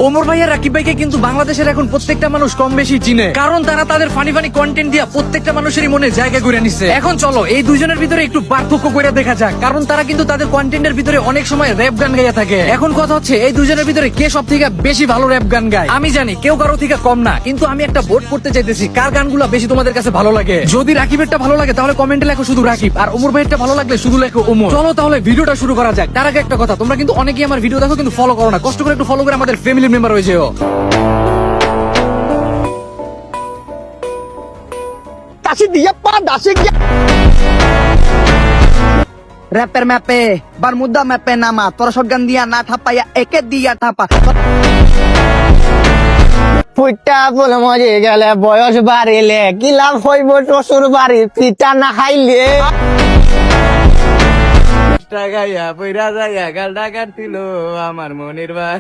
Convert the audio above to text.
ওমর ভাই আর রাকিব ভাইকে কিন্তু বাংলাদেশের এখন প্রত্যেকটা মানুষ কম বেশি চিনে, কারণ তারা তাদের ফানি ফানি কন্টেন্ট দিয়া প্রত্যেকটা মানুষেরই মনে জায়গা করে নিছে। এখন চলো এই দুইজনের ভিতরে একটু পার্থক্য করে দেখা যাক, কারণ তারা কিন্তু তাদের কন্টেন্টের ভিতরে অনেক সময় র‍্যাপ গান গাইয়া থাকে। এখন কথা হচ্ছে এই দুইজনের ভিতরে কে সব থেকে বেশি ভালো র‍্যাপ গান গায়। আমি জানি কেউ কারো থেকে কম না, কিন্তু আমি একটা ভোট করতে চাইতেছি কার গানগুলো বেশি তোমাদের কাছে ভালো লাগে। যদি রাকিবেরটা ভালো লাগে তাহলে কমেন্টে লেখো শুধু রাকিব, আর ওমর ভাইয়েরটা ভালো লাগলে শুধু লেখো ওমর। চলো তাহলে ভিডিওটা শুরু করা যাক। তার আগে একটা কথা, তোমরা কিন্তু অনেকেই আমার ভিডিও দেখো কিন্তু ফলো করো না, কষ্ট করে একটু ফলো করে আমাদের ফ্যামিলি মেম্বার হয়ে যেও। র্যাপের ম্যাপে বারমুদা ম্যাপে নামা তোরা শটগান দিয়া না থাপাইয়া একে দিয়া থাপা ফুটা বলে মরে গেলে বয়স বাড়িলে কি লাভ হইব শ্বশুর বাড়ি পিঠা না খাইলে গাইয়া পইরা যাইয়া গালটা কাটছিল আমার মনির ভাই।